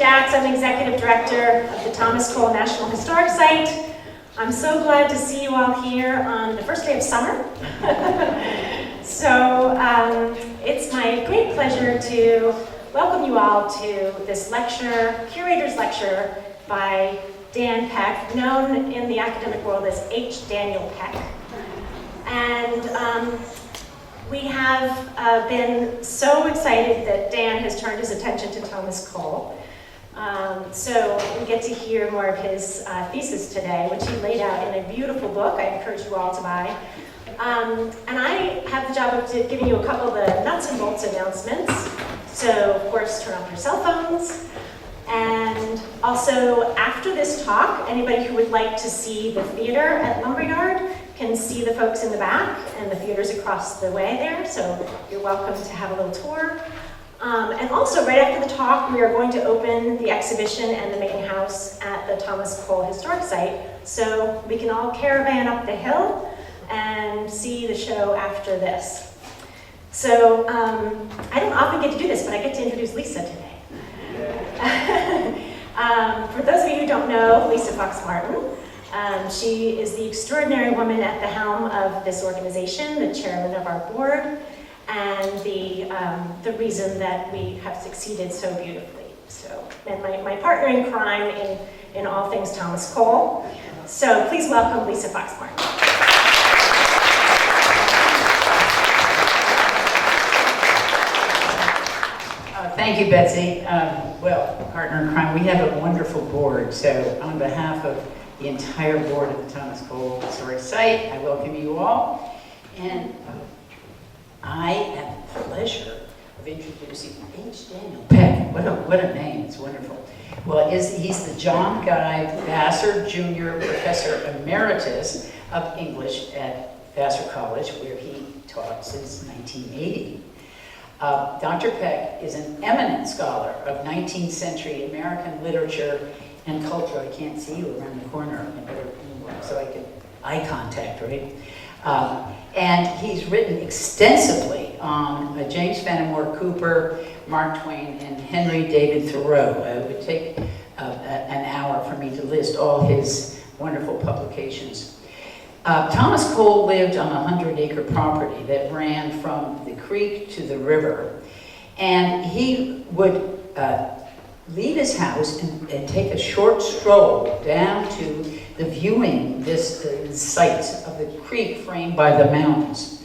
Jacks. I'm Executive Director of the Thomas Cole National Historic Site. I'm so glad to see you all here on the first day of summer. So it's my great pleasure to welcome you all to this lecture, Curator's Lecture by Dan Peck, known in the academic world as H. Daniel Peck. And we have been so excited that Dan has turned his attention to Thomas Cole. So we get to hear more of his thesis today, which he laid out in a beautiful book I encourage you all to buy. And I have the job of giving you a couple of the nuts and bolts announcements. So, of course, turn off your cell phones. And also, after this talk, anybody who would like to see the theater at Lumberyard can see the folks in the back, and the theater's across the way there, so you're welcome to have a little tour. And also, right after the talk, we are going to open the exhibition and the main house at the Thomas Cole Historic Site, so we can all caravan up the hill and see the show after this. So, I don't often get to do this, but I get to introduce Lisa today. For those of you who don't know, Lisa Fox-Martin, she is the extraordinary woman at the helm of this organization, the chairman of our board, and the reason that we have succeeded so beautifully. So, and my partner in crime in all things Thomas Cole. So please welcome Lisa Fox-Martin. Thank you, Betsy. Well, partner in crime, we have a wonderful board. So on behalf of the entire board of the Thomas Cole Historic Site, I welcome you all. And I have the pleasure of introducing H. Daniel Peck. What a name, it's wonderful. Well, he's the John Guy Vassar Jr. Professor Emeritus of English at Vassar College, where he taught since 1980. Dr. Peck is an eminent scholar of 19th century American literature and culture. I can't see you around the corner, so I can eye contact, right? And he's written extensively on James Fenimore Cooper, Mark Twain, and Henry David Thoreau. It would take an hour for me to list all his wonderful publications. Thomas Cole lived on a 100-acre property that ran from the creek to the river. And he would leave his house and take a short stroll down to the viewing sites of the creek framed by the mountains.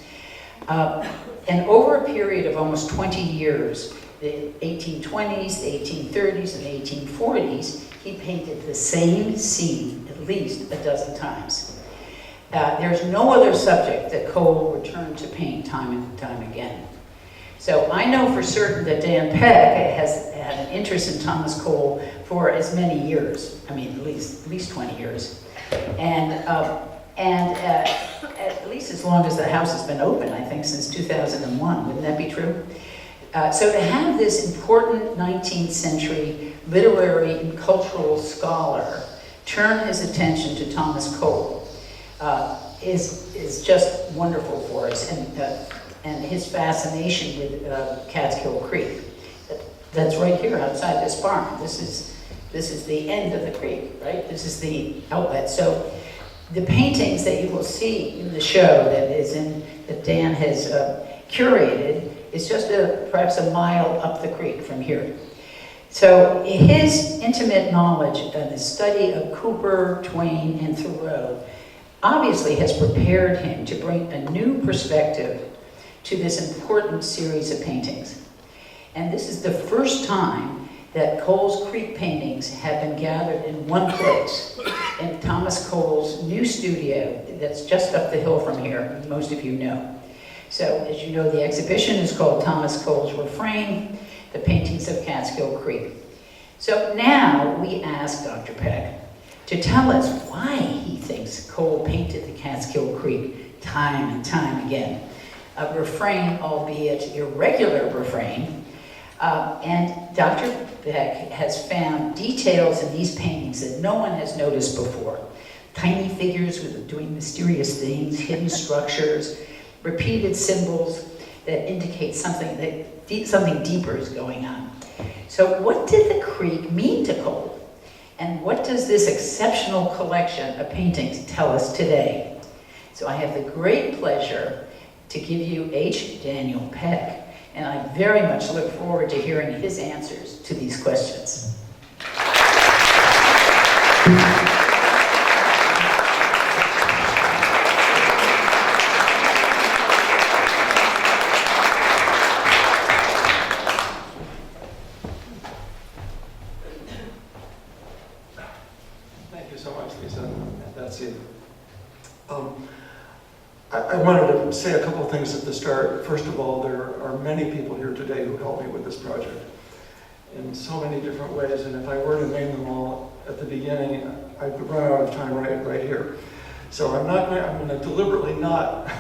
And over a period of almost 20 years, the 1820s, the 1830s, and the 1840s, he painted the same scene at least a dozen times. There's no other subject that Cole returned to paint time and time again. So I know for certain that Dan Peck has had an interest in Thomas Cole for as many years. I mean, at least 20 years. And at least as long as the house has been open, I think since 2001. Wouldn't that be true? So to have this important 19th century literary and cultural scholar turn his attention to Thomas Cole is just wonderful for us, and his fascination with Catskill Creek. That's right here outside this barn. This is the end of the creek, right? This is the outlet. So the paintings that you will see in the show that Dan has curated is just perhaps a mile up the creek from here. So his intimate knowledge and the study of Cooper, Twain, and Thoreau obviously has prepared him to bring a new perspective to this important series of paintings. And this is the first time that Cole's Creek paintings have been gathered in one place, in Thomas Cole's new studio that's just up the hill from here, most of you know. So, as you know, the exhibition is called Thomas Cole's Refrain, the Paintings of Catskill Creek. So now we ask Dr. Peck to tell us why he thinks Cole painted the Catskill Creek time and time again. A refrain, albeit irregular refrain, and Dr. Peck has found details in these paintings that no one has noticed before. Tiny figures doing mysterious things, hidden structures, repeated symbols that indicate something deeper is going on. So what did the creek mean to Cole? And what does this exceptional collection of paintings tell us today? So I have the great pleasure to give you H. Daniel Peck, and I very much look forward to hearing his answers to these questions. Thank you so much, Lisa and Betsy. I wanted to say a couple things at the start. First of all, there are many people here today who helped me with this project in so many different ways, and if I were to name them all at the beginning, I'd run out of time right here. So I'm going to deliberately not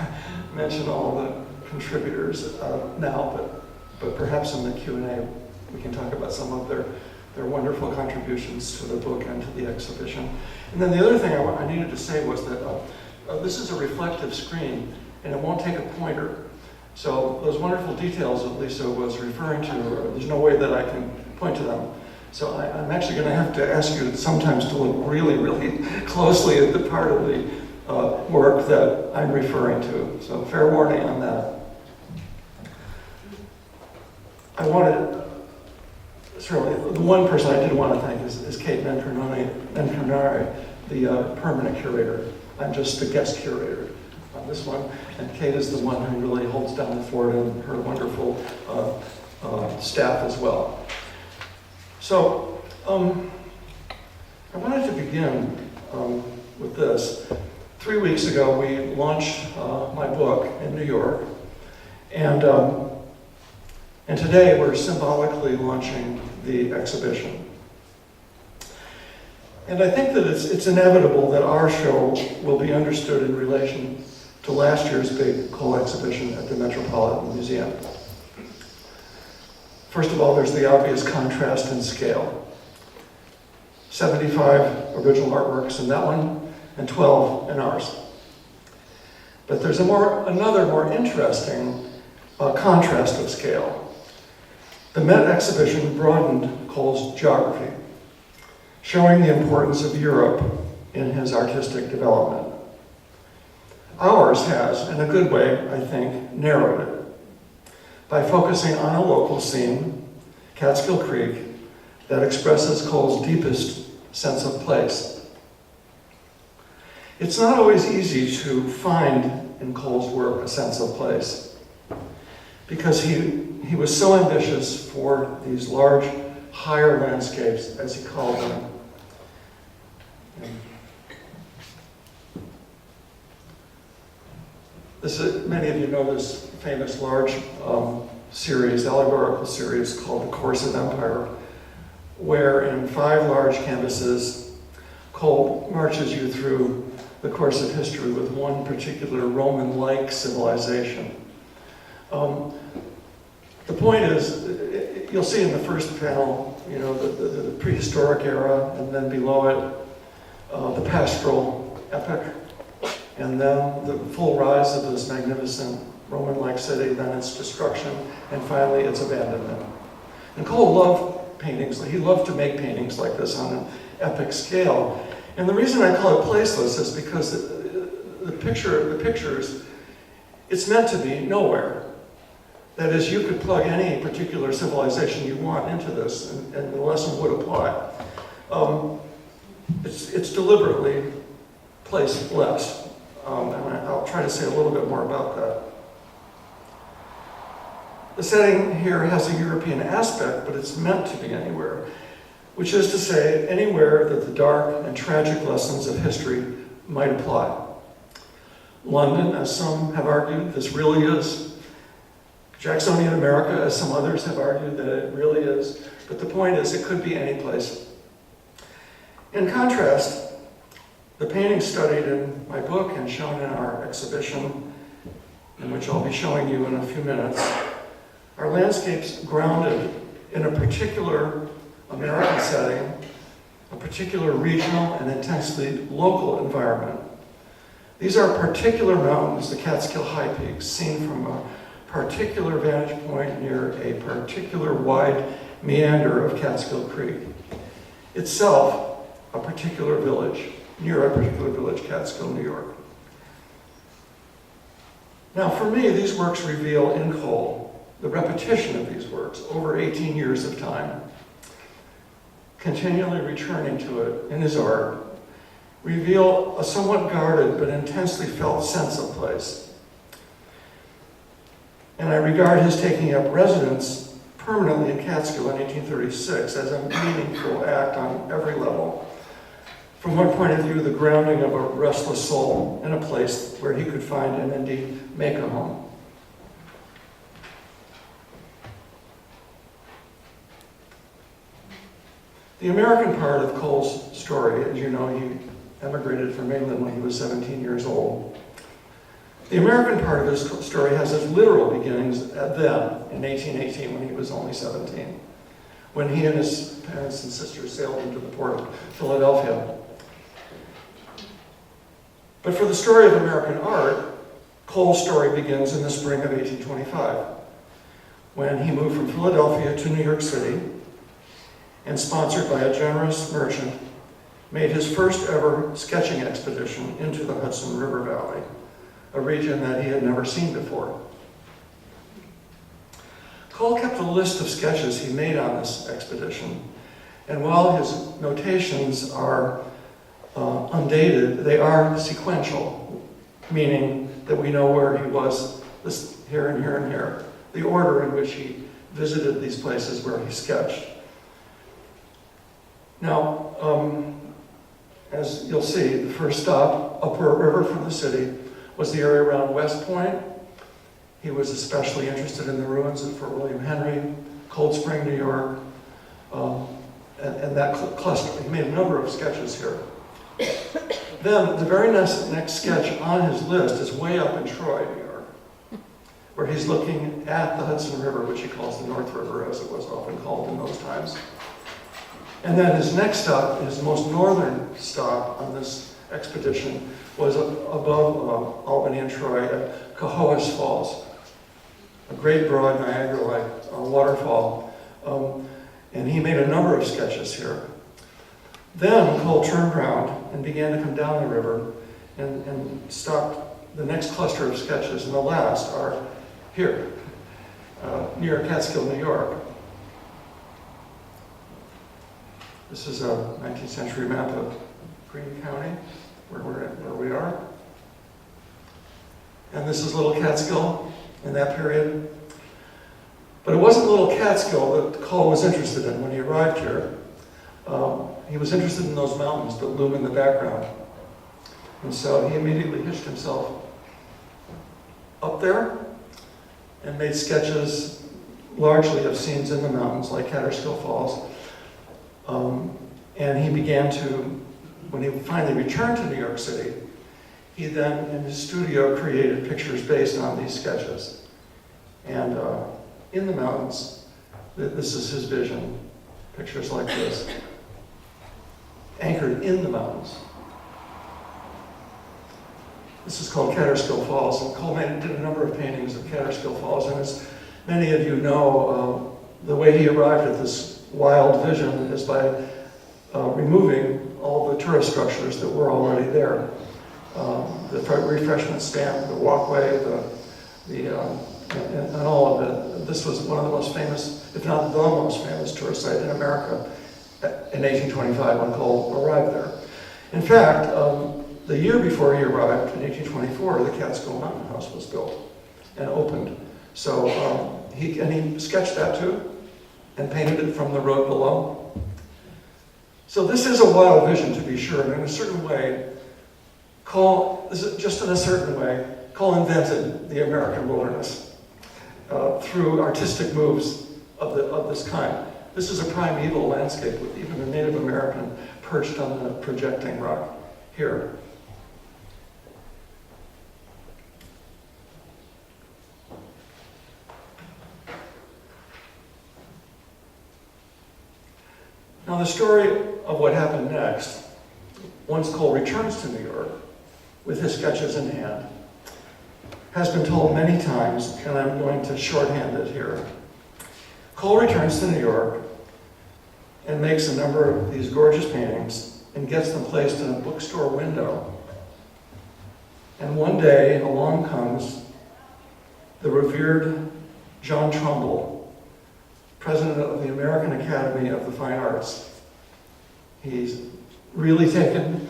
mention all the contributors now, but perhaps in the Q&A we can talk about some of their wonderful contributions to the book and to the exhibition. And then the other thing I needed to say was that this is a reflective screen, and it won't take a pointer. So those wonderful details that Lisa was referring to, there's no way that I can point to them. So I'm actually going to have to ask you sometimes to look really, really closely at the part of the work that I'm referring to. So fair warning on that. I wanted, certainly, the one person I did want to thank is Kate Mencronari, the permanent curator. I'm just the guest curator on this one, and Kate is the one who really holds down the fort, and her wonderful staff as well. So, I wanted to begin with this. 3 weeks ago, we launched my book in New York, and today we're symbolically launching the exhibition. And I think that it's inevitable that our show will be understood in relation to last year's big Cole exhibition at the Metropolitan Museum. First of all, there's the obvious contrast in scale. 75 original artworks in that one, and 12 in ours. But there's another more interesting contrast of scale. The Met exhibition broadened Cole's geography, showing the importance of Europe in his artistic development. Ours has, in a good way, I think, narrowed it by focusing on a local scene, Catskill Creek, that expresses Cole's deepest sense of place. It's not always easy to find in Cole's work a sense of place, because he was so ambitious for these large, higher landscapes, as he called them. Many of you know this famous large allegorical series called The Course of Empire, where in 5 large canvases, Cole marches you through the course of history with one particular Roman-like civilization. The point is, you'll see in the first panel, the prehistoric era, and then below it, the pastoral epic, and then the full rise of this magnificent Roman-like city, then its destruction, and finally its abandonment. And Cole loved paintings. He loved to make paintings like this on an epic scale. And the reason I call it placeless is because the pictures, it's meant to be nowhere. That is, you could plug any particular civilization you want into this, and the lesson would apply. It's deliberately placeless. And I'll try to say a little bit more about that. The setting here has a European aspect, but it's meant to be anywhere, which is to say, anywhere that the dark and tragic lessons of history might apply. London, as some have argued, this really is. Jacksonian America, as some others have argued that it really is. But the point is, it could be any place. In contrast, the paintings studied in my book and shown in our exhibition, in which I'll be showing you in a few minutes, are landscapes grounded in a particular American setting, a particular regional and intensely local environment. These are particular mountains, the Catskill High Peaks, seen from a particular vantage point near a particular wide meander of Catskill Creek. Itself, a particular village, near a particular village, Catskill, New York. Now, for me, these works reveal in Cole the repetition of these works over 18 years of time, continually returning to it in his art, reveal a somewhat guarded but intensely felt sense of place. And I regard his taking up residence permanently in Catskill in 1836 as a meaningful act on every level. From one point of view, the grounding of a restless soul in a place where he could find and indeed make a home. The American part of Cole's story, as you know, he emigrated from England when he was 17 years old. The American part of his story has its literal beginnings then, in 1818, when he was only 17, when he and his parents and sisters sailed into the port of Philadelphia. But for the story of American art, Cole's story begins in the spring of 1825, when he moved from Philadelphia to New York City, and sponsored by a generous merchant, made his first ever sketching expedition into the Hudson River Valley, a region that he had never seen before. Cole kept a list of sketches he made on this expedition, and while his notations are undated, they are sequential, meaning that we know where he was this, here and here and here, the order in which he visited these places where he sketched. Now, as you'll see, the first stop upriver from the city was the area around West Point. He was especially interested in the ruins of Fort William Henry, Cold Spring, New York, and that cluster. He made a number of sketches here. Then the very next sketch on his list is way up in Troy, New York, where he's looking at the Hudson River, which he calls the North River, as it was often called in those times. And then his next stop, his most northern stop on this expedition, was above Albany and Troy at Cohoes Falls, a great broad Niagara-like waterfall. And he made a number of sketches here. Then Cole turned around and began to come down the river and stopped the next cluster of sketches, and the last are here, near Catskill, New York. This is a 19th century map of Greene County, where we are. And this is Little Catskill in that period. But it wasn't Little Catskill that Cole was interested in when he arrived here. He was interested in those mountains that loom in the background. And so he immediately hitched himself up there and made sketches largely of scenes in the mountains, like Catskill Falls. And he began to, when he finally returned to New York City, he then, in his studio, created pictures based on these sketches. And in the mountains, this is his vision, pictures like this, anchored in the mountains. This is called Catskill Falls, and Cole did a number of paintings of Catskill Falls, and as many of you know, the way he arrived at this wild vision is by removing all the tourist structures that were already there. The refreshment stand, the walkway, and all of it. This was one of the most famous, if not the most famous tourist site in America in 1825 when Cole arrived there. In fact, the year before he arrived, in 1824, the Catskill Mountain House was built and opened. So he sketched that too and painted it from the road below. So this is a wild vision, to be sure, and in a certain way, Cole invented the American wilderness through artistic moves of this kind. This is a primeval landscape with even a Native American perched on the projecting rock here. Now the story of what happened next, once Cole returns to New York with his sketches in hand, has been told many times, and I'm going to shorthand it here. Cole returns to New York and makes a number of these gorgeous paintings and gets them placed in a bookstore window. And one day along comes the revered John Trumbull, president of the American Academy of the Fine Arts. He's really taken.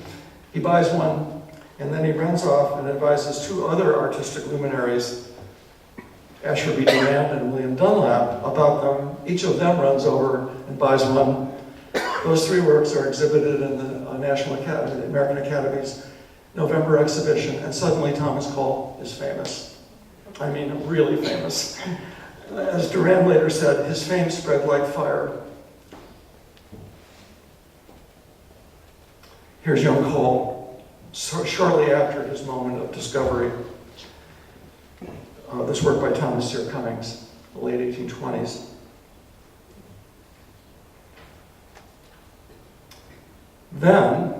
He buys one, and then he runs off and advises two other artistic luminaries, Asher B. Durand and William Dunlap, about them. Each of them runs over and buys one. Those three works are exhibited in the National Academy, the American Academy's November exhibition, and suddenly Thomas Cole is famous. I mean, really famous. As Durand later said, his fame spread like fire. Here's young Cole, shortly after his moment of discovery. This work by Thomas Sear Cummings, the late 1820s. Then,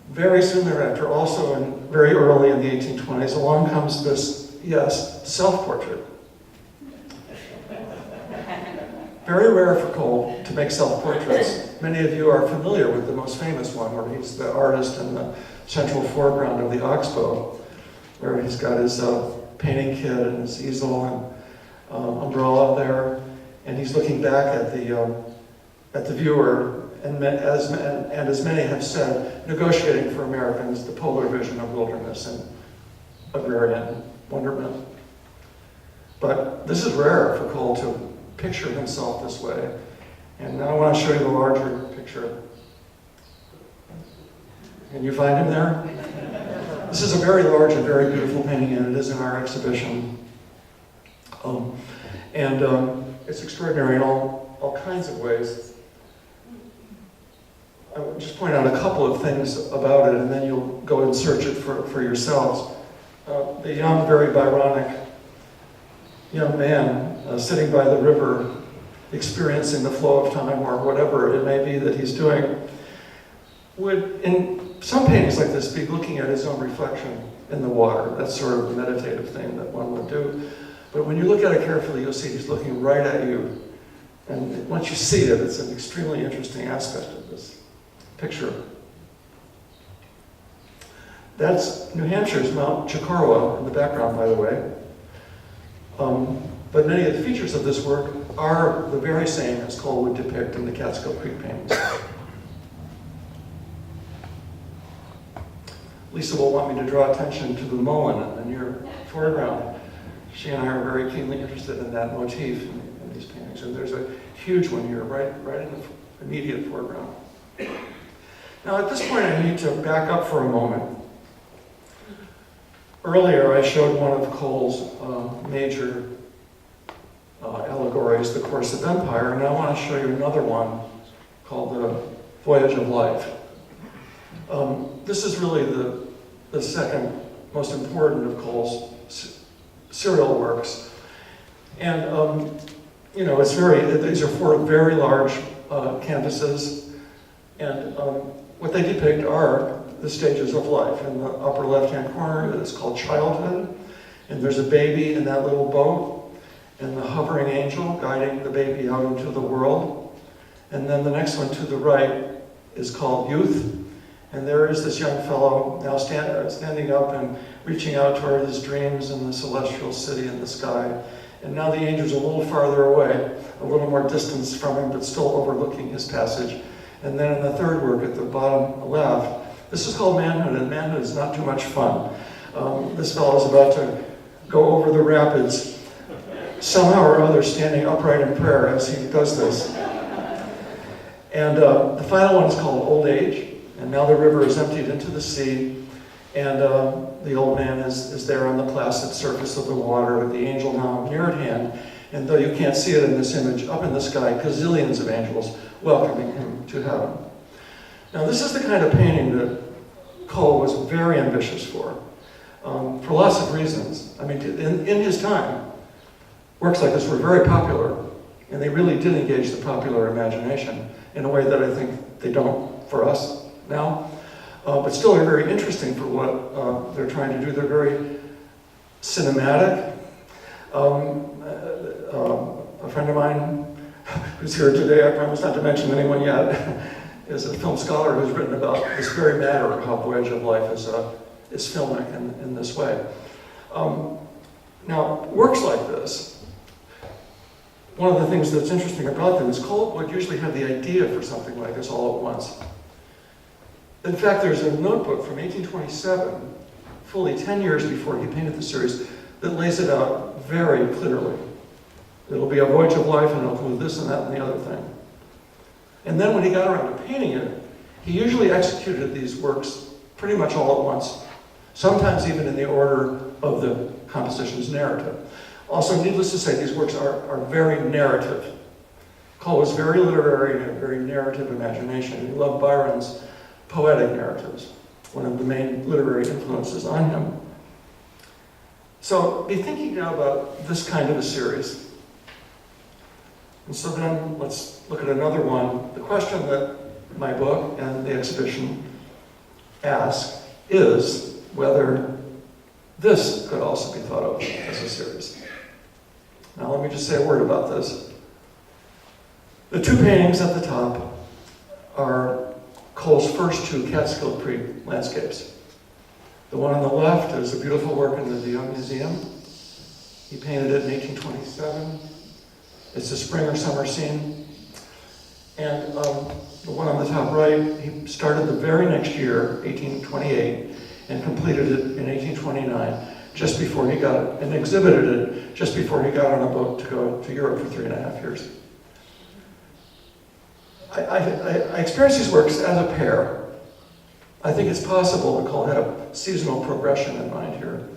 very soon thereafter, also very early in the 1820s, along comes this, yes, self-portrait. Very rare for Cole to make self-portraits. Many of you are familiar with the most famous one, where he's the artist in the central foreground of the Oxbow, where he's got his painting kit and his easel and umbrella there, and he's looking back at the viewer, and as many have said, negotiating for Americans the polar vision of wilderness and agrarian wonderment. But this is rare for Cole to picture himself this way. And now I want to show you the larger picture. Can you find him there? This is a very large and very beautiful painting, and it is in our exhibition. It's extraordinary in all kinds of ways. I would just point out a couple of things about it, and then you'll go and search it for yourselves. The young, very Byronic young man sitting by the river, experiencing the flow of time, or whatever it may be that he's doing, would, in some paintings like this, be looking at his own reflection in the water. That's sort of the meditative thing that one would do. But when you look at it carefully, you'll see he's looking right at you. And once you see it, it's an extremely interesting aspect of this picture. That's New Hampshire's Mount Chocorua in the background, by the way. But many of the features of this work are the very same as Cole would depict in the Catskill Creek paintings. Lisa will want me to draw attention to the mullen in your foreground. She and I are very keenly interested in that motif in these paintings, and there's a huge one here, right in the immediate foreground. Now, at this point, I need to back up for a moment. Earlier, I showed one of Cole's major allegories, The Course of Empire, and I want to show you another one called The Voyage of Life. This is really the second most important of Cole's serial works. And, these are four very large canvases, and what they depict are the stages of life. In the upper left-hand corner, it's called childhood, and there's a baby in that little boat, and the hovering angel guiding the baby out into the world. And then the next one to the right is called youth, and there is this young fellow now standing up and reaching out toward his dreams in the celestial city in the sky. And now the angel's a little farther away, a little more distance from him, but still overlooking his passage. And then in the third work at the bottom left, this is called manhood, and manhood is not too much fun. This fellow is about to go over the rapids, somehow or other standing upright in prayer as he does this. And the final one is called old age, and now the river is emptied into the sea, and the old man is there on the placid surface of the water with the angel now near at hand. And though you can't see it in this image, up in the sky, gazillions of angels welcoming him to heaven. Now, this is the kind of painting that Cole was very ambitious for lots of reasons. I mean, in his time, works like this were very popular, and they really did engage the popular imagination in a way that I think they don't for us now. But still are very interesting for what they're trying to do. They're very cinematic, A friend of mine who's here today, I promise not to mention anyone yet, is a film scholar who's written about this very matter, how Voyage of Life is filmic in this way. Now, works like this, one of the things that's interesting about them is Cole would usually have the idea for something like this all at once. In fact, there's a notebook from 1827, fully 10 years before he painted the series, that lays it out very clearly. It'll be a Voyage of Life, and it'll include this and that and the other thing. And then when he got around to painting it, he usually executed these works pretty much all at once, sometimes even in the order of the composition's narrative. Also, needless to say, these works are very narrative. Cole was very literary and had a very narrative imagination. He loved Byron's poetic narratives, one of the main literary influences on him. So be thinking now about this kind of a series. And so then let's look at another one. The question that my book and the exhibition ask is whether this could also be thought of as a series. Now let me just say a word about this. The two paintings at the top are Cole's first two Catskill Creek landscapes. The one on the left is a beautiful work in the Young Museum. He painted it in 1827. It's a spring or summer scene. And the one on the top right, he started the very next year, 1828, and completed it in 1829, just before he got, and exhibited it just before he got on a boat to go to Europe for 3.5 years. I experienced these works as a pair. I think it's possible to call it a seasonal progression in mind here.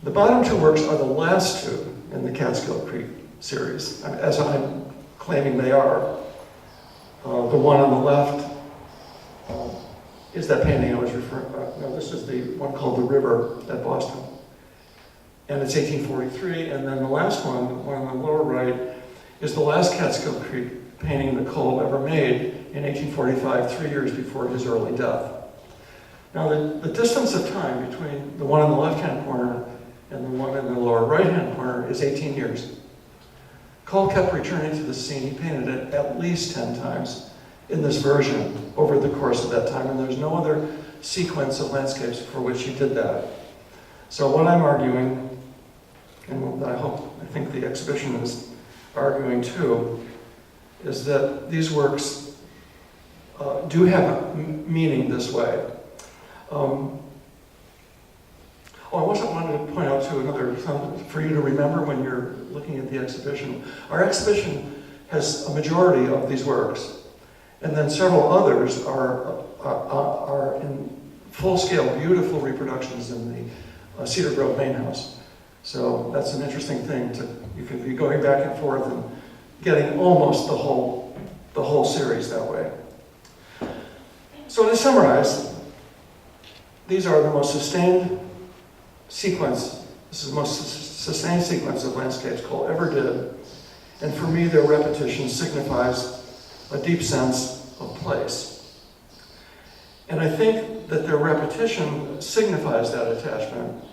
The bottom two works are the last two in the Catskill Creek series, as I'm claiming they are. The one on the left is that painting I was referring to. No, this is the one called The River at Boston. And it's 1843, and then the last one, the one on the lower right, is the last Catskill Creek painting that Cole ever made in 1845, 3 years before his early death. Now, the distance of time between the one in the left-hand corner and the one in the lower right-hand corner is 18 years. Cole kept returning to the scene. He painted it at least 10 times in this version over the course of that time, and there's no other sequence of landscapes for which he did that. So what I'm arguing, and I think the exhibition is arguing too, is that these works do have meaning this way. I also wanted to point out to something for you to remember when you're looking at the exhibition. Our exhibition has a majority of these works, and then several others are in full-scale, beautiful reproductions in the Cedar Grove main house. So that's an interesting thing. You could be going back and forth and getting almost the whole series that way. So to summarize, these are the most sustained sequence. This is the most sustained sequence of landscapes Cole ever did. And for me, their repetition signifies a deep sense of place. And I think that their repetition signifies that attachment,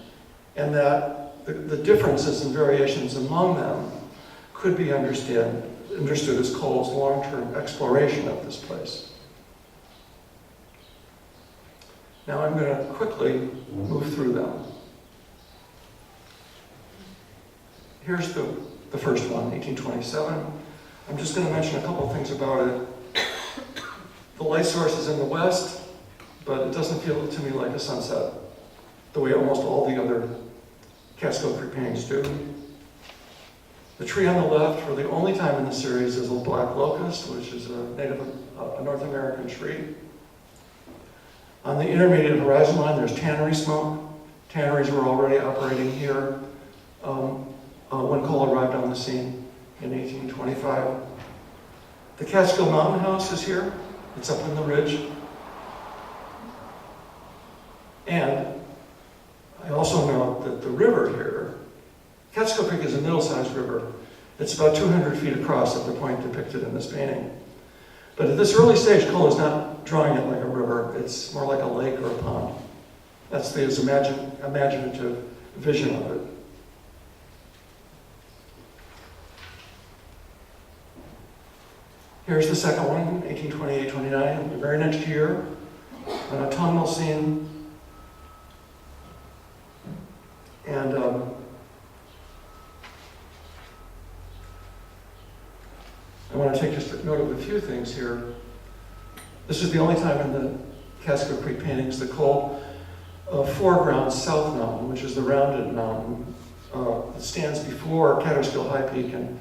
and that the differences and variations among them could be understood as Cole's long-term exploration of this place. Now I'm going to quickly move through them. Here's the first one, 1827. I'm just going to mention a couple things about it. The light source is in the west, but it doesn't feel to me like a sunset, the way almost all the other Catskill Creek paintings do. The tree on the left, for the only time in the series, is a black locust, which is a North American tree. On the intermediate horizon line, there's tannery smoke. Tanneries were already operating here when Cole arrived on the scene in 1825. The Catskill Mountain House is here. It's up in the ridge. And I also note that the river here, Catskill Creek is a middle-sized river. It's about 200 feet across at the point depicted in this painting. But at this early stage, Cole is not drawing it like a river. It's more like a lake or a pond. That's his imaginative vision of it. Here's the second one, 1828-29, the very next year, an autumnal scene. And I want to take just a note of a few things here. This is the only time in the Catskill Creek paintings that Cole foregrounds South Mountain, which is the rounded mountain that stands before Catskill High Peak and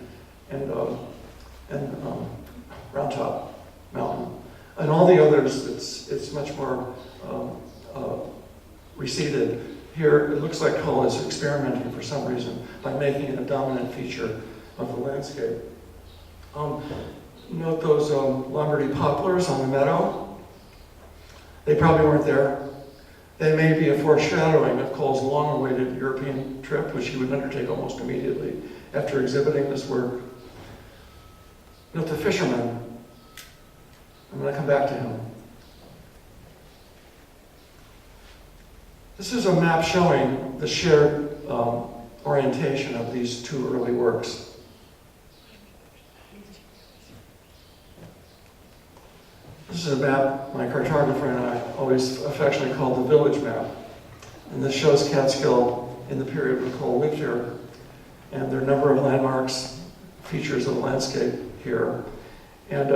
Round Top Mountain. And all the others, it's much more receded. Here, it looks like Cole is experimenting for some reason by making it a dominant feature of the landscape. Note those Lombardy poplars on the meadow. They probably weren't there. They may be a foreshadowing of Cole's long-awaited European trip, which he would undertake almost immediately after exhibiting this work. Note the fisherman. I'm going to come back to him. This is a map showing the shared orientation of these two early works. This is a map my cartographer and I always affectionately call the village map. And this shows Catskill in the period when Cole lived here. And there are a number of landmarks, features of the landscape here. And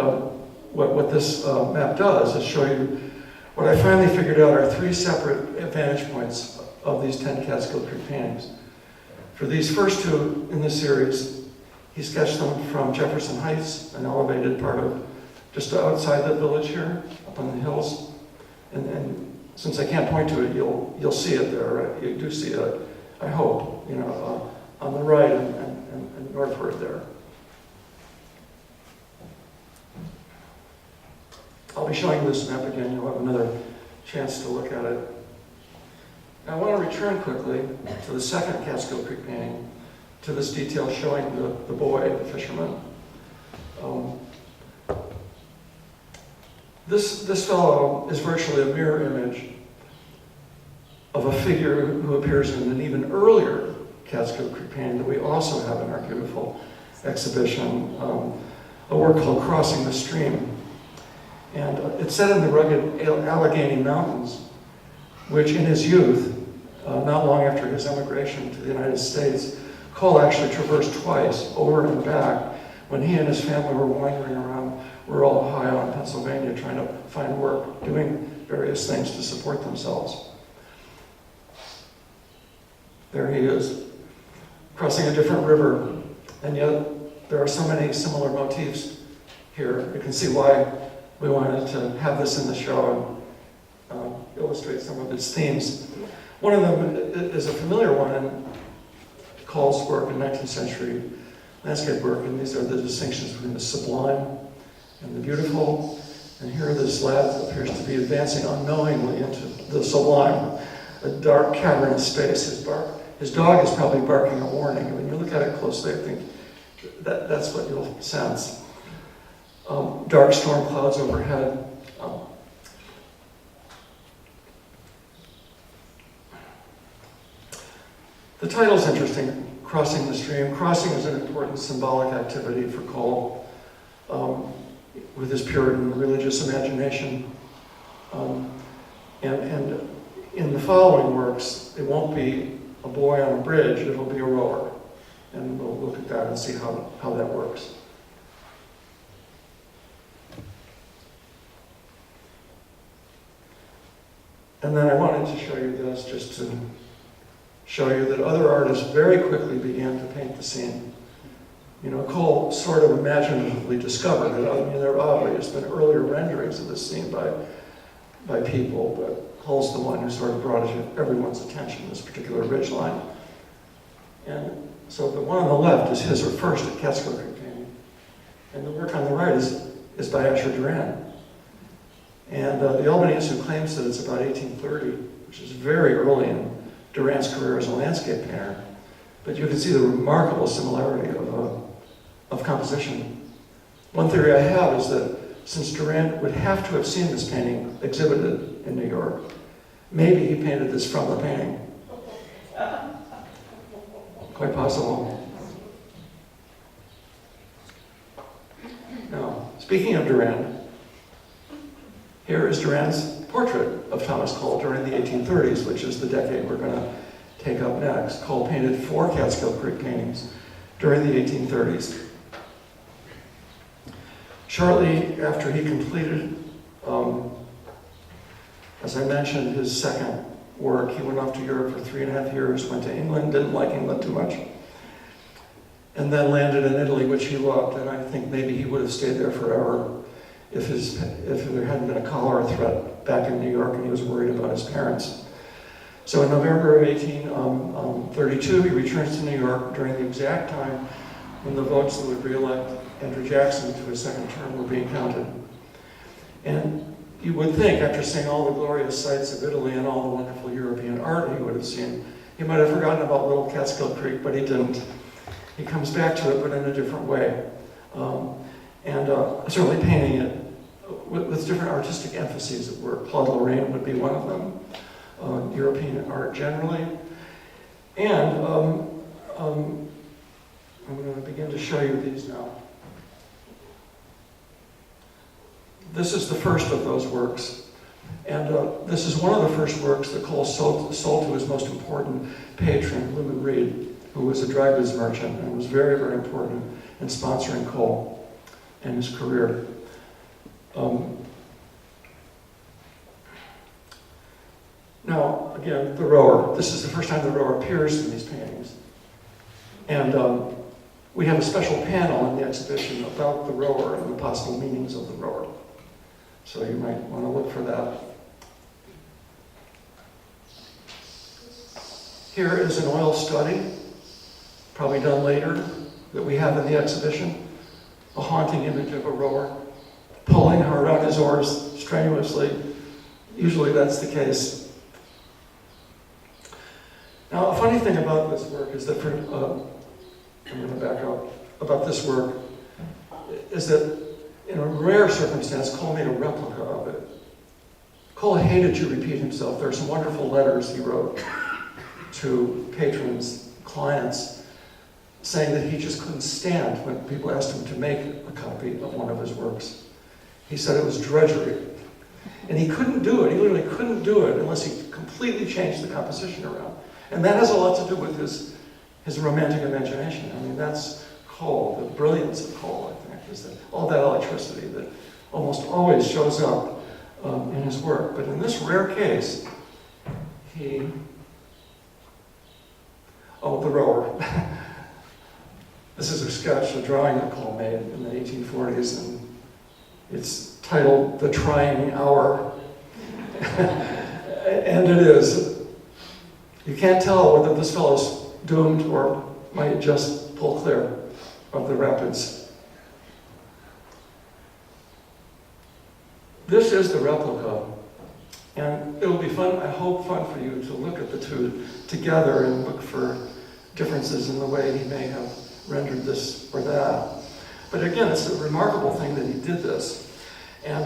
what this map does is show you what I finally figured out are three separate vantage points of these 10 Catskill Creek paintings. For these first two in the series, he sketched them from Jefferson Heights, an elevated part of just outside the village here, up on the hills. And since I can't point to it, you'll see it there, right? You do see it, I hope, on the right and northward there. I'll be showing you this map again. You'll have another chance to look at it. Now, I want to return quickly to the second Catskill Creek painting, to this detail showing the boy, the fisherman. This fellow is virtually a mirror image of a figure who appears in an even earlier Catskill Creek painting that we also have in our beautiful exhibition, a work called Crossing the Stream. And it's set in the rugged Allegheny Mountains, which in his youth, not long after his emigration to the United States, Cole actually traversed twice, over and back, when he and his family were wandering around rural Ohio and Pennsylvania trying to find work, doing various things to support themselves. There he is, crossing a different river, and yet there are so many similar motifs here. You can see why we wanted to have this in the show and illustrate some of its themes. One of them is a familiar one in Cole's work in 19th century landscape work, and these are the distinctions between the sublime and the beautiful. And here this lad appears to be advancing unknowingly into the sublime, a dark cavernous space. His dog is probably barking a warning. When you look at it closely, I think that's what you'll sense. Dark storm clouds overhead. The title's interesting, Crossing the Stream. Crossing is an important symbolic activity for Cole with his Puritan religious imagination. And in the following works, it won't be a boy on a bridge, it'll be a rower. And we'll look at that and see how that works. And then I wanted to show you this just to show you that other artists very quickly began to paint the scene. Cole sort of imaginatively discovered it. I mean, there have obviously been earlier renderings of this scene by people, but Cole's the one who sort of brought it to everyone's attention, this particular ridgeline. And so the one on the left is his first at Catskill Creek painting. And the work on the right is by Asher Duran. And the Albanese who claims that it's about 1830, which is very early in Duran's career as a landscape painter. But you can see the remarkable similarity of composition. One theory I have is that since Duran would have to have seen this painting exhibited in New York, maybe he painted this from the painting. Quite possible. Now, speaking of Durand, here is Durand's portrait of Thomas Cole during the 1830s, which is the decade we're going to take up next. Cole painted 4 Catskill Creek paintings during the 1830s. Shortly after he completed, as I mentioned, his second work, he went off to Europe for 3.5 years, went to England, didn't like England too much, and then landed in Italy, which he loved, and I think maybe he would have stayed there forever if there hadn't been a cholera threat back in New York and he was worried about his parents. So in November of 1832, he returns to New York during the exact time when the votes that would re-elect Andrew Jackson to his second term were being counted. And you would think, after seeing all the glorious sights of Italy and all the wonderful European art he would have seen, he might have forgotten about little Catskill Creek, but he didn't. He comes back to it, but in a different way. Certainly painting it with different artistic emphases at work. Claude Lorraine would be one of them, European art generally. And I'm going to begin to show you these now. This is the first of those works. And this is one of the first works that Cole sold to his most important patron, Lumen Reed, who was a dry goods merchant and was very, very important in sponsoring Cole and his career. Now, again, the rower. This is the first time the rower appears in these paintings. And we have a special panel in the exhibition about the rower and the possible meanings of the rower. So you might want to look for that. Here is an oil study, probably done later, that we have in the exhibition. A haunting image of a rower pulling hard on his oars strenuously. Usually that's the case. Now, a funny thing about this work is that I'm going to back up, about this work, is that in a rare circumstance, Cole made a replica of it. Cole hated to repeat himself. There are some wonderful letters he wrote to patrons, clients, saying that he just couldn't stand when people asked him to make a copy of one of his works. He said it was drudgery. And he couldn't do it. He literally couldn't do it unless he completely changed the composition around. And that has a lot to do with his romantic imagination. I mean, that's Cole, the brilliance of Cole, I think, is that all that electricity that almost always shows up in his work. But in this rare case, the rower. This is a sketch, a drawing that Cole made in the 1840s, and it's titled The Trying Hour. And it is. You can't tell whether this fellow's doomed or might just pull clear of the rapids. This is the replica, and it'll be fun, I hope fun for you to look at the two together and look for differences in the way he may have rendered this or that. But again, it's a remarkable thing that he did this. And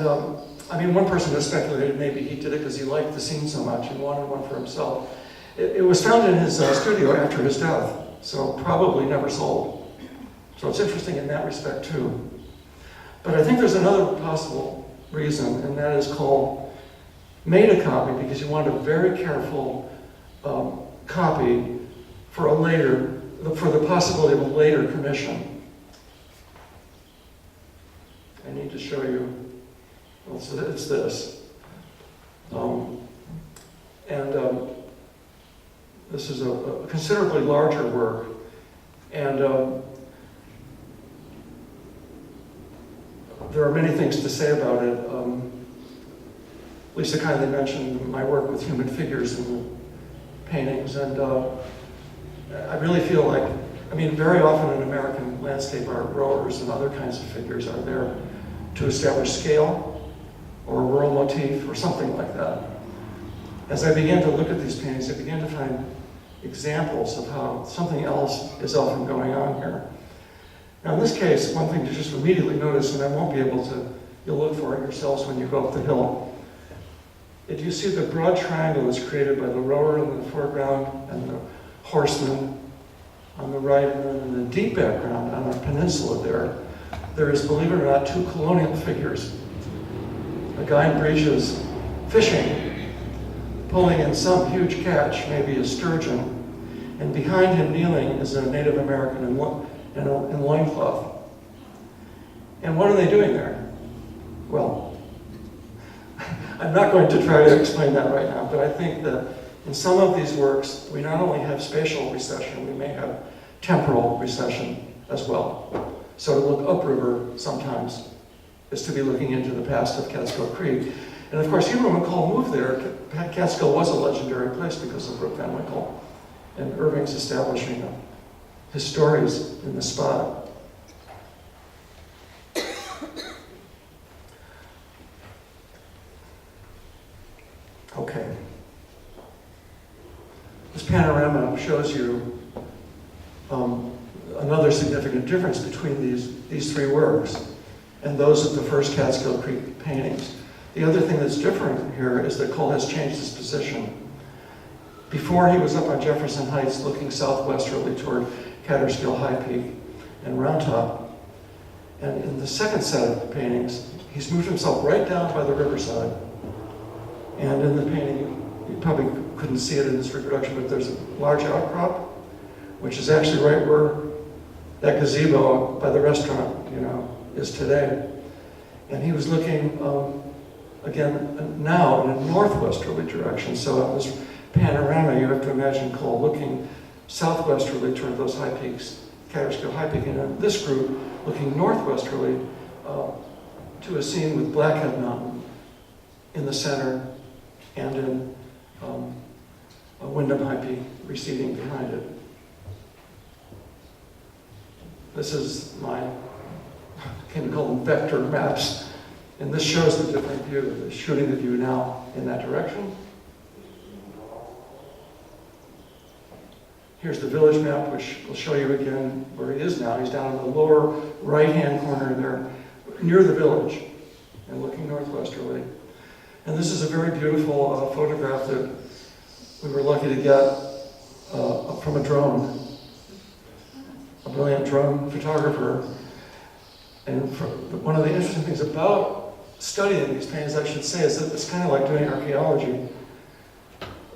I mean, one person has speculated maybe he did it because he liked the scene so much and wanted one for himself. It was found in his studio after his death, so probably never sold. So it's interesting in that respect too. But I think there's another possible reason, and that is Cole made a copy because he wanted a very careful copy for the possibility of a later commission. I need to show you. It's this. This is a considerably larger work. And there are many things to say about it. Lisa kindly mentioned my work with human figures in the paintings, and I really feel like, I mean, very often in American landscape art, rowers and other kinds of figures are there to establish scale or a rural motif or something like that. As I began to look at these paintings, I began to find examples of how something else is often going on here. Now in this case, one thing to just immediately notice, and I won't be able to, you'll look for it yourselves when you go up the hill. Do you see the broad triangle that's created by the rower in the foreground and the horseman on the right, and then in the deep background on a peninsula there, there is, believe it or not, 2 colonial figures. A guy in breeches fishing, pulling in some huge catch, maybe a sturgeon, and behind him kneeling is a Native American in loincloth. And what are they doing there? Well, I'm not going to try to explain that right now, but I think that in some of these works, we not only have spatial recession, we may have temporal recession as well. So to look upriver sometimes is to be looking into the past of Catskill Creek. And of course, even when McCall moved there, Catskill was a legendary place because of Brooke Van Winkle and Irving's establishing of his stories in the spot. Okay. This panorama shows you another significant difference between these 3 works and those of the first Catskill Creek paintings. The other thing that's different here is that Cole has changed his position. Before, he was up on Jefferson Heights looking southwesterly toward Catskill High Peak and Round Top. And in the second set of paintings, he's moved himself right down by the riverside. And in the painting, you probably couldn't see it in this reproduction, but there's a large outcrop, which is actually right where that gazebo by the restaurant, is today. And he was looking, again, now in a northwesterly direction. So in this panorama, you have to imagine Cole looking southwesterly toward those high peaks, Catskill High Peak, and in this group looking northwesterly to a scene with Blackhead Mountain in the center and in Wyndham High Peak receding behind it. This is my, I can call them vector maps, and this shows the different view, shooting the view now in that direction. Here's the village map, which will show you again where he is now. He's down in the lower right-hand corner there, near the village, and looking northwesterly. And this is a very beautiful photograph that we were lucky to get from a drone, a brilliant drone photographer. And one of the interesting things about studying these paintings, I should say, is that it's kind of like doing archaeology.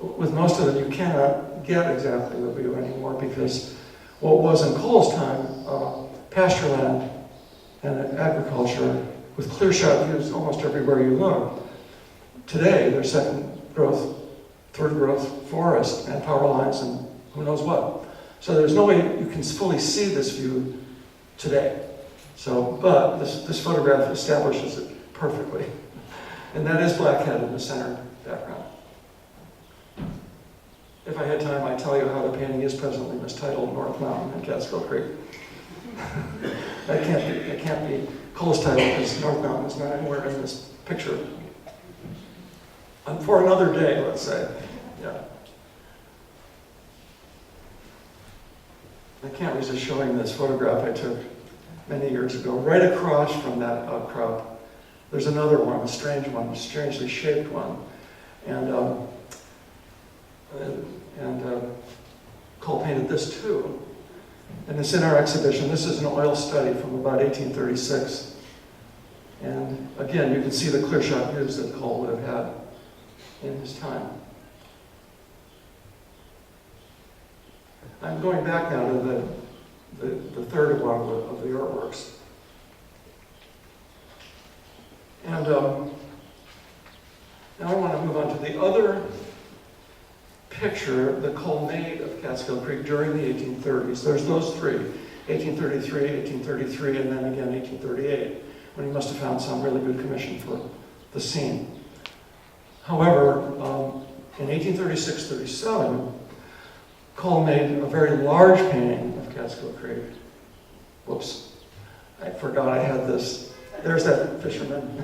With most of them, you cannot get exactly the view anymore because what was in Cole's time, pasture land and agriculture with clear shot views almost everywhere you look. Today, there's second growth, third growth forest and power lines and who knows what. So there's no way you can fully see this view today. So, but this photograph establishes it perfectly. And that is Blackhead in the center background. If I had time, I'd tell you how the painting is presently mistitled North Mountain and Catskill Creek. That can't be Cole's title because North Mountain is not anywhere in this picture. For another day, let's say. Yeah. I can't resist showing this photograph I took many years ago. Right across from that outcrop, there's another one, a strange one, a strangely shaped one. And Cole painted this too. And it's in our exhibition. This is an oil study from about 1836. And again, you can see the clear shot views that Cole would have had in his time. I'm going back now to the third one of the artworks. And now I want to move on to the other picture that Cole made of Catskill Creek during the 1830s. There's those three, 1833, 1833, and then again 1838, when he must have found some really good commission for the scene. However, in 1836-37, Cole made a very large painting of Catskill Creek. Whoops, I forgot I had this. There's that fisherman.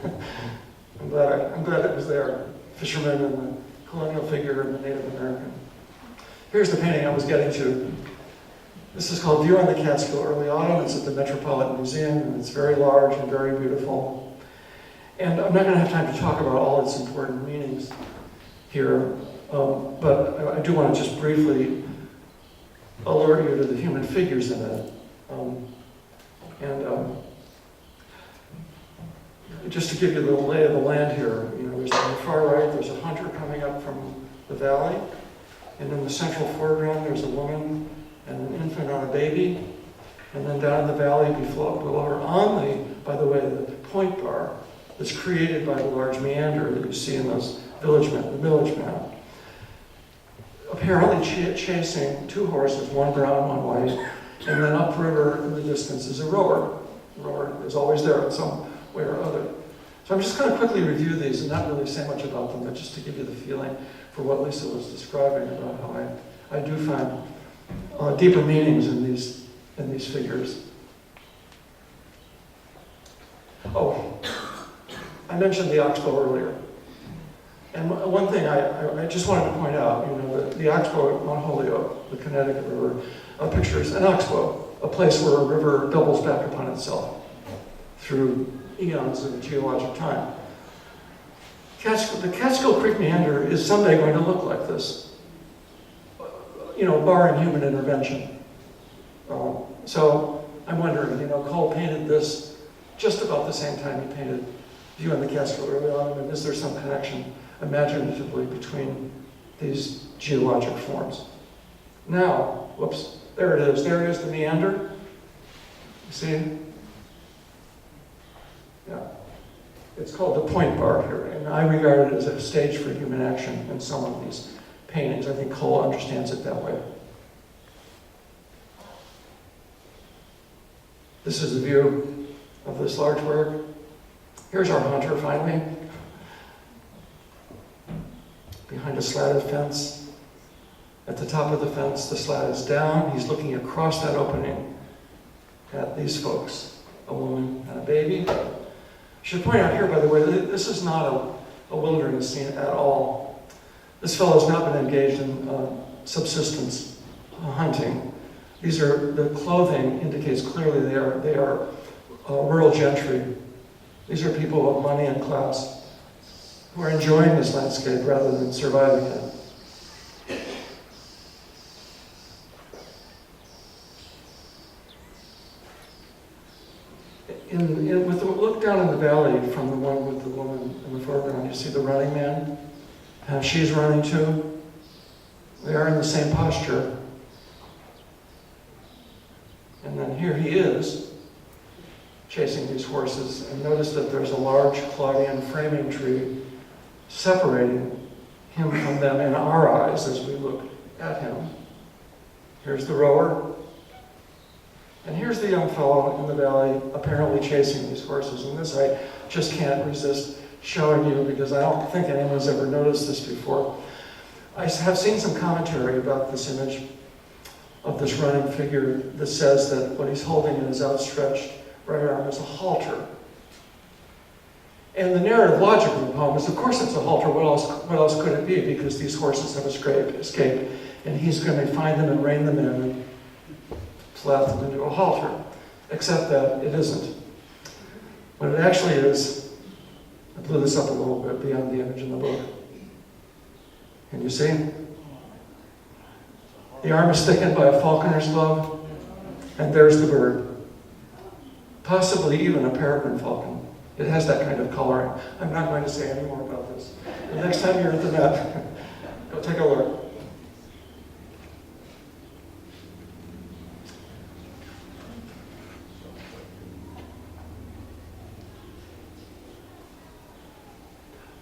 I'm glad it was there. Fisherman and the colonial figure and the Native American. Here's the painting I was getting to. This is called View on the Catskill Early Autumn. It's at the Metropolitan Museum, and it's very large and very beautiful. And I'm not going to have time to talk about all its important meanings here, but I do want to just briefly alert you to the human figures in it. just to give you the lay of the land here, you know, there's on the far right, there's a hunter coming up from the valley, and in the central foreground, there's a woman and an infant on a baby, and then down in the valley below her, on the, by the way, the point bar that's created by the large meander that you see in those the village map, apparently chasing two horses, one brown, one white, and then upriver in the distance is a rower. The rower is always there in some way or other. So I'm just going to quickly review these and not really say much about them, but just to give you the feeling for what Lisa was describing about how I do find deeper meanings in these figures. Oh, I mentioned the oxbow earlier. And one thing I just wanted to point out, you know, the oxbow at Mount Holyoke, the Connecticut River, pictures an oxbow, a place where a river doubles back upon itself through eons of geologic time. The Catskill Creek meander is someday going to look like this, you know, barring human intervention. So I'm wondering, you know, Cole painted this just about the same time he painted View on the Catskill early on. I mean, is there some connection imaginatively between these geologic forms? Now, whoops, there it is. There is the meander. You see? Yeah. It's called the point bar here, and I regard it as a stage for human action in some of these paintings. I think Cole understands it that way. This is a view of this large bird. Here's our hunter finally, behind a slatted fence. At the top of the fence, the slat is down. He's looking across that opening at these folks, a woman and a baby. I should point out here, by the way, this is not a wilderness scene at all. This fellow's not been engaged in subsistence hunting. The clothing indicates clearly they are rural gentry. These are people of money and class who are enjoying this landscape rather than surviving it. With the look down in the valley from the one with the woman in the foreground, you see the running man, and she's running too. They are in the same posture. And then here he is, chasing these horses, and notice that there's a large Claudian framing tree separating him from them in our eyes as we look at him. Here's the rower, and here's the young fellow in the valley apparently chasing these horses. And this I just can't resist showing you because I don't think anyone's ever noticed this before. I have seen some commentary about this image of this running figure that says that what he's holding in his outstretched right arm is a halter. And the narrative logic of the poem is, of course it's a halter. What else could it be? Because these horses have escaped, and he's going to find them and rein them in and slap them into a halter. Except that it isn't. What it actually is, I blew this up a little bit beyond the image in the book. Can you see? The arm is thickened by a falconer's glove, and there's the bird. Possibly even a peregrine falcon. It has that kind of coloring. I'm not going to say any more about this. The next time you're at the Met, go take a look.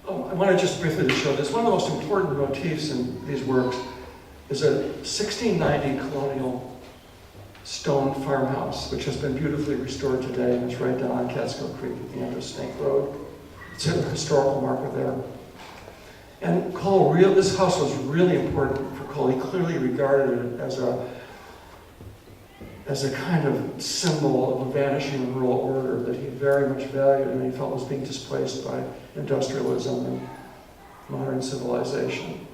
Oh, I want to just briefly show this. One of the most important motifs in these works is a 1690 colonial stone farmhouse, which has been beautifully restored today, and it's right down on Catskill Creek at the end of Snake Road. It's a historical marker there. And Cole, this house was really important for Cole. He clearly regarded it as a kind of symbol of a vanishing rural order that he very much valued and he felt was being displaced by industrialism and modern civilization.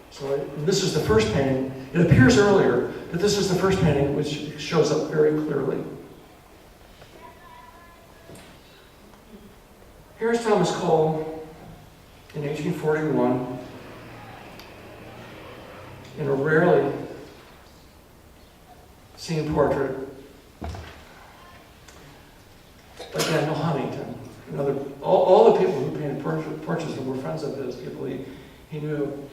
So this is the first painting. It appears earlier, but this is the first painting which shows up very clearly. Here's Thomas Cole in 1841 in a rarely seen portrait by Daniel Huntington. another, all the people who painted portraits of him were friends of his, people he knew.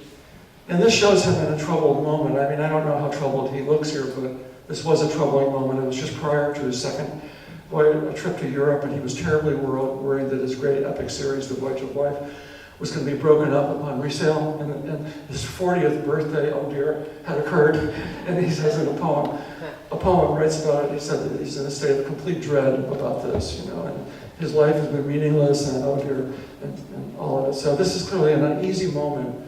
And this shows him in a troubled moment. I mean, I don't know how troubled he looks here, but this was a troubling moment. It was just prior to his second a trip to Europe, and he was terribly worried that his great epic series, The Voyage of Life, was going to be broken up upon resale, and his 40th birthday, oh dear, had occurred. And he says in a poem writes about it. He said that he's in a state of complete dread about this, and his life has been meaningless, and oh dear, and all of it. So this is clearly an uneasy moment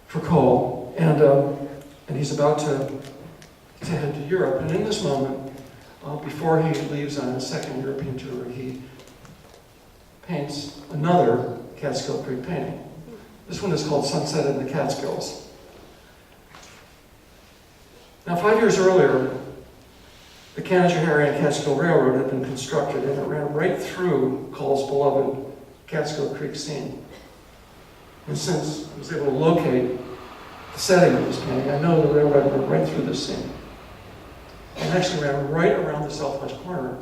for Cole, and he's about to head to Europe. And in this moment, before he leaves on his second European tour, he paints another Catskill Creek painting. This one is called Sunset in the Catskills. Now, 5 years earlier, the Canajoharie and Catskill Railroad had been constructed, and it ran right through Cole's beloved Catskill Creek scene. And since I was able to locate the setting of this painting, I know the railroad went right through this scene. And actually ran right around the southwest corner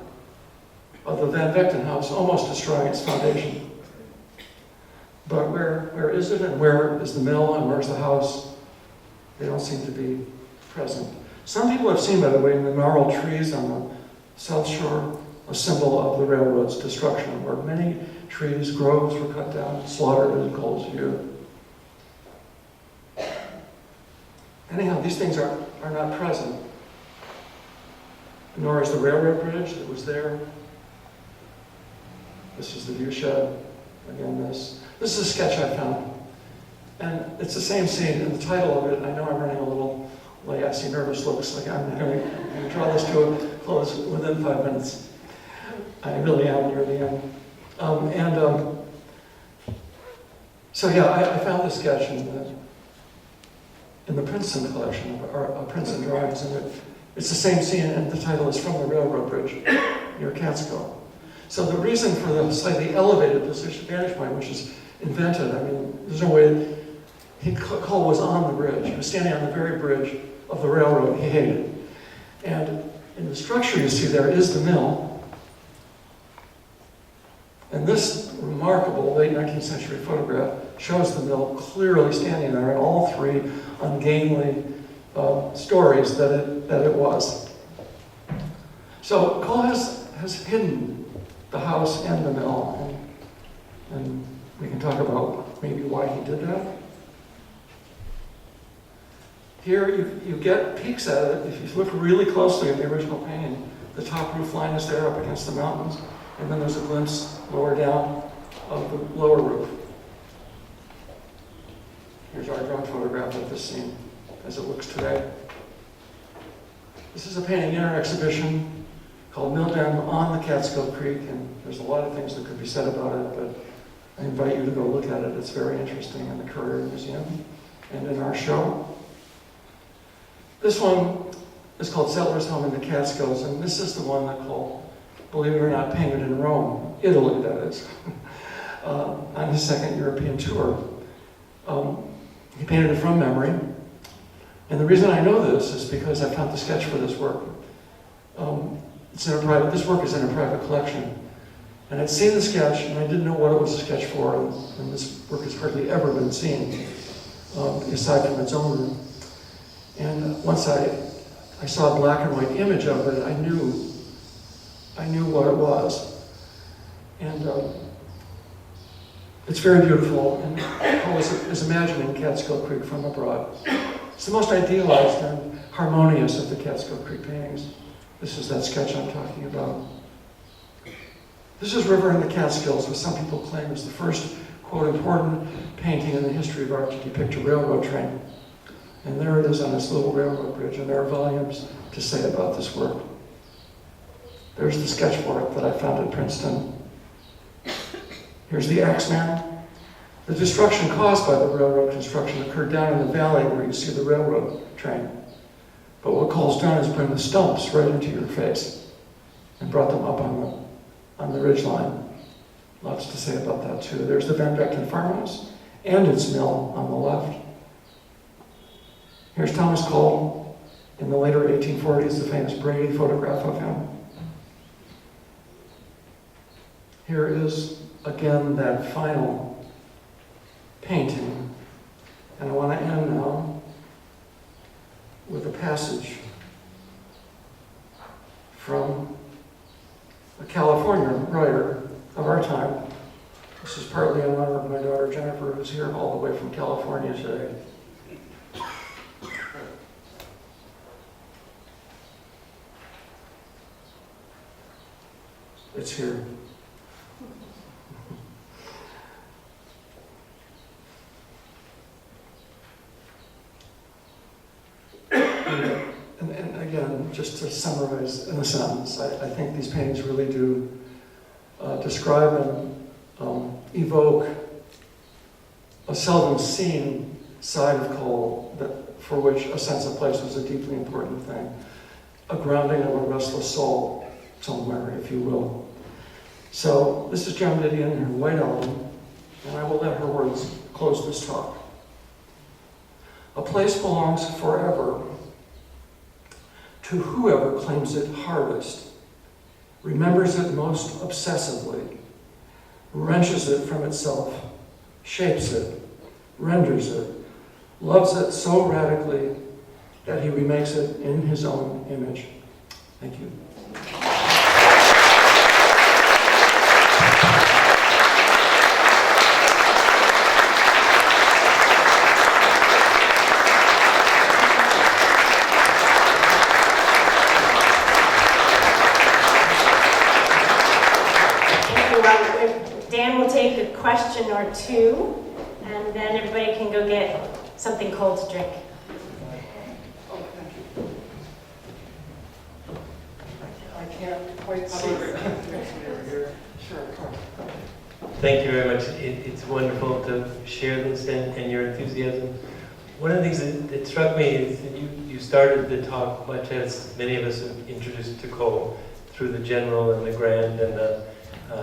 of the Van Vechten house, almost destroying its foundation. But where is it, and where is the mill, and where's the house? They don't seem to be present. Some people have seen, by the way, in the gnarled trees on the south shore, a symbol of the railroad's destruction, where many trees, groves were cut down, slaughtered in Cole's view. Anyhow, these things are not present, nor is the railroad bridge that was there. This is the view shed. Again, this is a sketch I found. And it's the same scene, and the title of it, I know I'm running a little late. I see nervous looks, like I'm going to draw this to a close within 5 minutes. I really am near the end. So yeah, I found this sketch in the Princeton collection of Princeton drawings, and it's the same scene, and the title is From the Railroad Bridge near Catskill. So the reason for the slightly elevated position, vantage point, which is invented, I mean, there's no way, Cole was on the bridge. He was standing on the very bridge of the railroad he hated. And in the structure you see there is the mill. And this remarkable late 19th century photograph shows the mill clearly standing there in all three ungainly stories that it was. So Cole has hidden the house and the mill, and we can talk about maybe why he did that. Here you get peeks at it. If you look really closely at the original painting, the top roof line is there up against the mountains, and then there's a glimpse lower down of the lower roof. Here's our drone photograph of this scene as it looks today. This is a painting in our exhibition called Mill Dam on the Catskill Creek, and there's a lot of things that could be said about it, but I invite you to go look at it. It's very interesting in the Curator Museum and in our show. This one is called Settler's Home in the Catskills, and this is the one that Cole, believe it or not, painted in Rome, Italy, that is, on his second European tour. He painted it from memory, and the reason I know this is because I found the sketch for this work. This work is in a private collection, and I'd seen the sketch, and I didn't know what it was a sketch for, and this work has hardly ever been seen, aside from its owner. And once I saw a black and white image of it, I knew what it was. And it's very beautiful, and Cole is imagining Catskill Creek from abroad. It's the most idealized and harmonious of the Catskill Creek paintings. This is that sketch I'm talking about. This is River in the Catskills, which some people claim is the first, quote, important painting in the history of art to depict a railroad train. And there it is on this little railroad bridge, and there are volumes to say about this work. There's the sketch for it that I found at Princeton. Here's the Axeman. The destruction caused by the railroad construction occurred down in the valley where you see the railroad train. But what Cole's done is bring the stumps right into your face and brought them up on the ridge line. Lots to say about that too. There's the Van Vechten farmhouse and its mill on the left. Here's Thomas Cole in the later 1840s, the famous Brady photograph of him. Here is, again, that final painting. And I want to end now with a passage from a California writer of our time. This is partly in honor of my daughter Jennifer, who's here all the way from California today. It's here. And again, just to summarize in a sentence, I think these paintings really do describe and evoke a seldom seen side of Cole for which a sense of place was a deeply important thing. A grounding of a restless soul somewhere, if you will. So this is Joan Didion in her White Album, and I will let her words close this talk. A place belongs forever to whoever claims it hardest, remembers it most obsessively, wrenches it from itself, shapes it, renders it, loves it so radically that he remakes it in his own image. Thank you. Dan will take a question or two, and then everybody can go get something cold to drink. Oh, thank you. I can't quite see it. Sure. Thank you very much. It's wonderful to share this and your enthusiasm. One of the things that struck me is that you started the talk much as many of us are introduced to Cole, through the general and the grand and the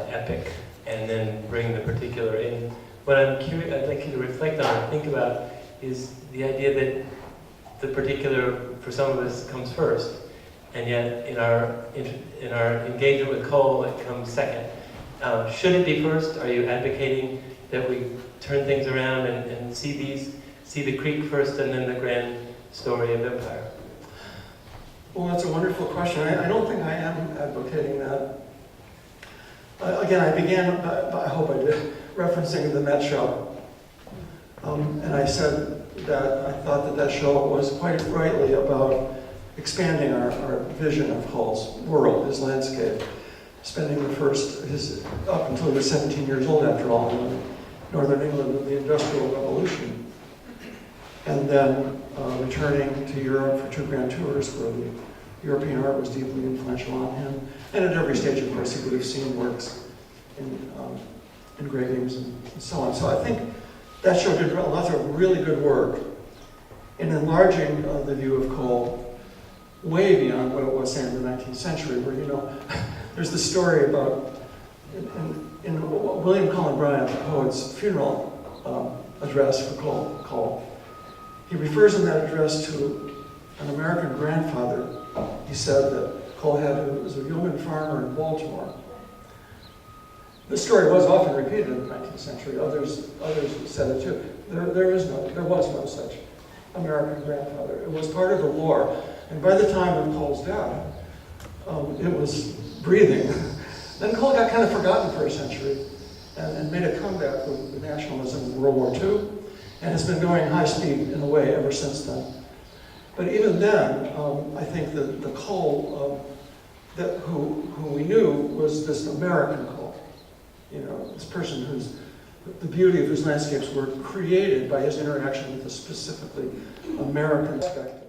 epic, and then bring the particular in. What I'd like you to reflect on and think about is the idea that the particular, for some of us, comes first, and yet in our engagement with Cole, it comes second. Should it be first? Are you advocating that we turn things around and see the creek first and then the grand story of empire? Well, that's a wonderful question. I don't think I am advocating that. Again, I began, I hope I did, referencing the Met Show. And I said that I thought that show was quite rightly about expanding our vision of Cole's world, his landscape, spending up until he was 17 years old, after all, in northern England with the Industrial Revolution. And then returning to Europe for 2 grand tours where the European art was deeply influential on him. And at every stage, of course, he would have seen works in engravings and so on. So I think that show did lots of really good work in enlarging the view of Cole way beyond what it was, say, in the 19th century, where, there's the story about, in William Cullen Bryant, the poet's funeral address for Cole, he refers in that address to an American grandfather, he said, that Cole had, who was a yeoman farmer in Baltimore. This story was often repeated in the 19th century. Others said it too. There was no such American grandfather. It was part of the lore. And by the time of Cole's death, it was breathing. Then Cole got kind of forgotten for a century and made a comeback with the nationalism of World War II, and has been going high speed in a way ever since then. But even then, I think that the Cole who we knew was this American Cole. This person the beauty of whose landscapes were created by his interaction with a specifically American aspect